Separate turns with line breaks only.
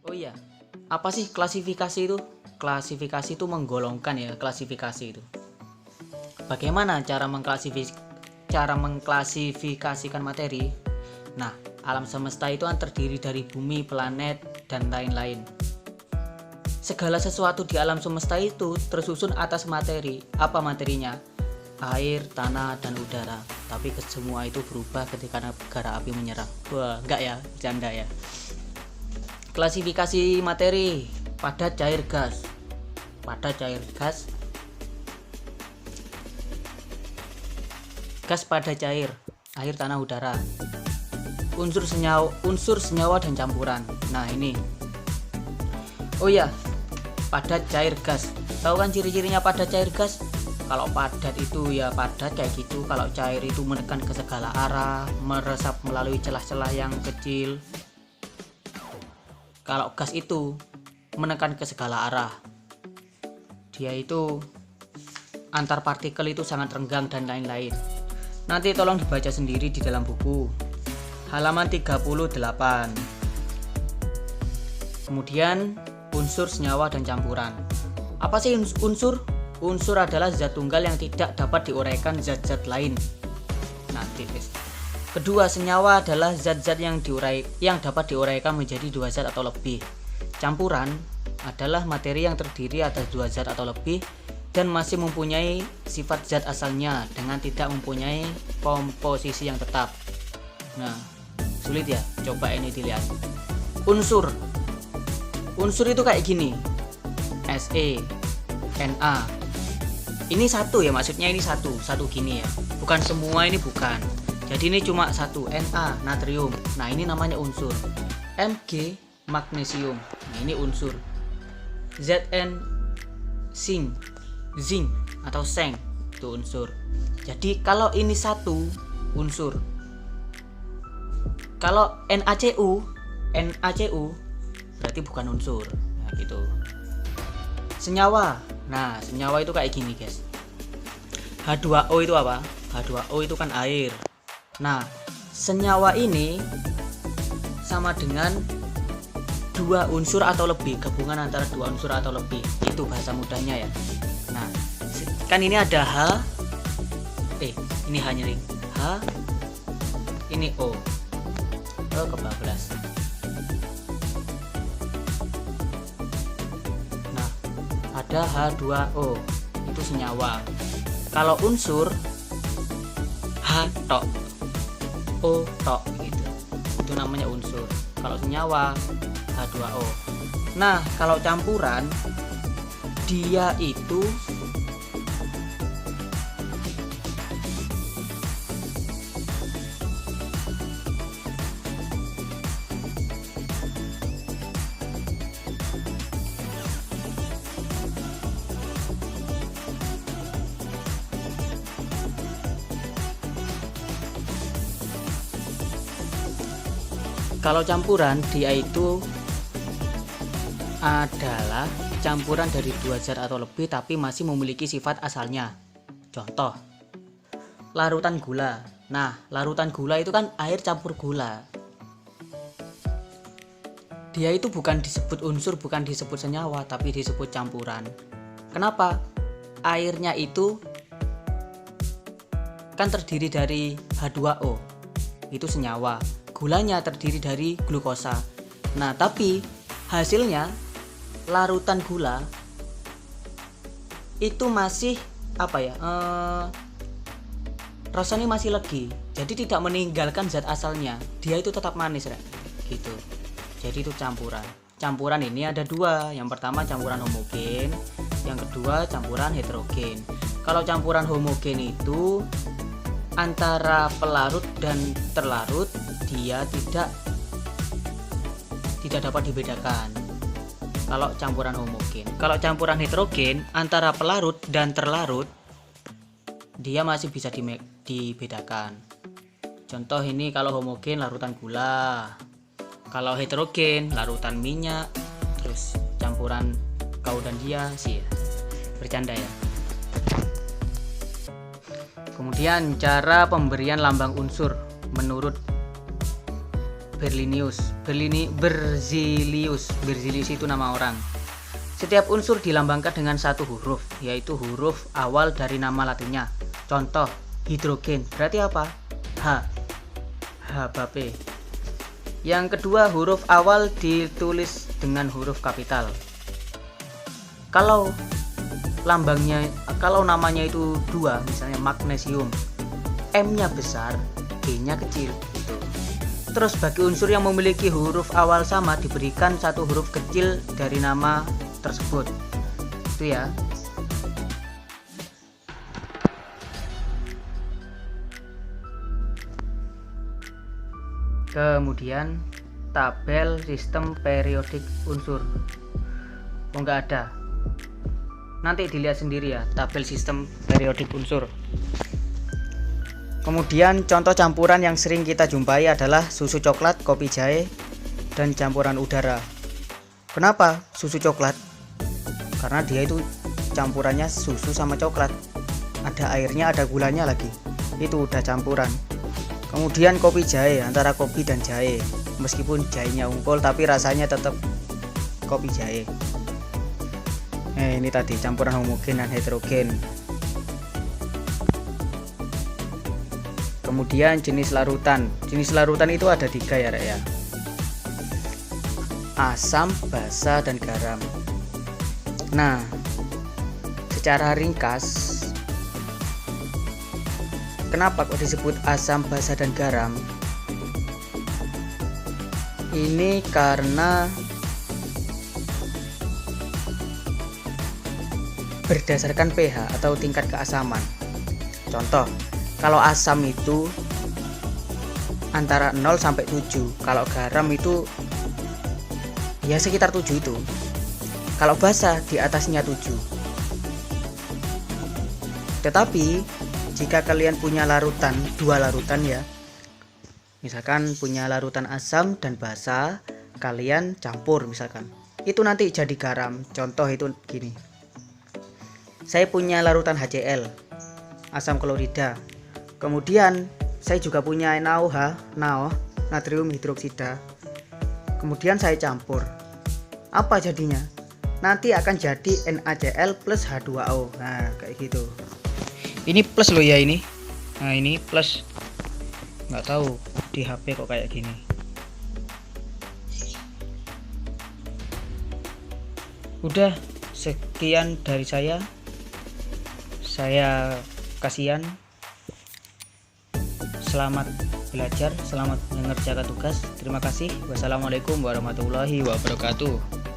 Oh iya, apa sih klasifikasi itu? Klasifikasi itu menggolongkan ya, klasifikasi itu. Bagaimana cara mengklasifikasikan materi? Nah, alam semesta itu kan terdiri dari bumi, planet, dan lain-lain. Segala sesuatu di alam semesta itu tersusun atas materi. Apa materinya? Air, tanah, dan udara. Tapi semua itu berubah ketika negara api menyerang. Wah, enggak ya, bercanda ya. Klasifikasi materi: padat, cair, gas. Padat, cair, gas. Gas, padat, cair. Air, tanah, udara. Unsur senyawa dan campuran. Nah, ini. Oh iya, padat, cair, gas. Tahu kan ciri-cirinya padat, cair, gas? Kalau padat itu ya padat kayak gitu. Kalau cair itu menekan ke segala arah, meresap melalui celah-celah yang kecil. Kalau gas itu menekan ke segala arah. Dia itu antar partikel itu sangat renggang dan lain-lain. Nanti tolong dibaca sendiri di dalam buku. Halaman 38. Kemudian unsur, senyawa, dan campuran. Apa sih unsur? Unsur adalah zat tunggal yang tidak dapat diuraikan zat-zat lain. Nah, titis. Kedua, senyawa adalah zat-zat yang dapat diuraikan menjadi dua zat atau lebih. Campuran adalah materi yang terdiri atas dua zat atau lebih dan masih mempunyai sifat zat asalnya dengan tidak mempunyai komposisi yang tetap. Nah, sulit ya? Coba ini dilihat. Unsur itu kayak gini. Se, Na. Ini satu ya, maksudnya ini satu gini ya. Bukan semua, ini bukan. Jadi ini cuma satu, Na, natrium. Nah, ini namanya unsur. Mg, magnesium. Nah, ini unsur. Zn, zinc atau seng, itu unsur. Jadi kalau ini satu unsur. Kalau NaCu berarti bukan unsur. Nah, gitu. Senyawa. Nah, senyawa itu kayak gini, guys. H2O itu apa? H2O itu kan air. Nah, senyawa ini sama dengan dua unsur atau lebih, gabungan antara dua unsur atau lebih. Itu bahasa mudahnya ya. Nah, kan ini ada H. Ini H-nya ring. H. Ini O. Kebablas. Nah, ada H2O. Itu senyawa. Kalau unsur H tok, O tok gitu. Itu namanya unsur. Kalau senyawa H2O. Nah, kalau campuran dia itu dia itu adalah campuran dari dua zat atau lebih tapi masih memiliki sifat asalnya. Contoh, larutan gula. Nah, larutan gula itu kan air campur gula. Dia itu bukan disebut unsur, bukan disebut senyawa, tapi disebut campuran. Kenapa? Airnya itu kan terdiri dari H2O. Itu senyawa. Gulanya terdiri dari glukosa. Nah, tapi hasilnya larutan gula itu masih rasanya masih legi. Jadi tidak meninggalkan zat asalnya. Dia itu tetap manis, gitu. Jadi itu campuran. Campuran ini ada dua. Yang pertama campuran homogen, yang kedua campuran heterogen. Kalau campuran homogen itu antara pelarut dan terlarut, dia tidak dapat dibedakan. Kalau campuran homogen. Kalau campuran heterogen antara pelarut dan terlarut, dia masih bisa dibedakan. Contoh ini kalau homogen larutan gula. Kalau heterogen larutan minyak. Terus campuran kau dan dia sih ya. Bercanda ya. Kemudian cara pemberian lambang unsur menurut Berzelius itu nama orang. Setiap unsur dilambangkan dengan satu huruf, yaitu huruf awal dari nama latinnya. Contoh, hidrogen berarti apa? H. H-P. Yang kedua, huruf awal ditulis dengan huruf kapital. Kalau namanya itu 2, misalnya magnesium, M-nya besar, G-nya kecil gitu. Terus bagi unsur yang memiliki huruf awal sama diberikan satu huruf kecil dari nama tersebut. Itu ya. Kemudian tabel sistem periodik unsur. Oh, nggak ada. Nanti dilihat sendiri ya, tabel sistem periodik unsur. Kemudian contoh campuran yang sering kita jumpai adalah susu coklat, kopi jahe, dan campuran udara. Kenapa susu coklat? Karena dia itu campurannya susu sama coklat. Ada airnya, ada gulanya lagi. Itu udah campuran. Kemudian kopi jahe, antara kopi dan jahe. Meskipun jahenya unggul tapi rasanya tetap kopi jahe. Ini tadi campuran homogen dan heterogen. Kemudian jenis larutan. Jenis larutan itu ada 3 ya, Rek ya. Asam, basa, dan garam. Nah, secara ringkas, kenapa kok disebut asam, basa, dan garam? Ini karena berdasarkan pH atau tingkat keasaman. Contoh, kalau asam itu antara 0 sampai 7, kalau garam itu ya sekitar 7 itu. Kalau basa di atasnya 7. Tetapi jika kalian punya larutan, 2 larutan ya, misalkan punya larutan asam dan basa, kalian campur misalkan, itu nanti jadi garam. Contoh itu gini, saya punya larutan HCl, asam klorida, kemudian saya juga punya NaOH, natrium hidroksida, kemudian saya campur, apa jadinya? Nanti akan jadi NaCl plus H2O. Nah kayak gitu. Ini plus loh ya ini. Nah ini plus. Nggak tahu di HP kok kayak gini. Udah sekian dari saya. Saya kasihan. Selamat belajar, selamat mengerjakan tugas. Terima kasih. Wassalamualaikum warahmatullahi wabarakatuh.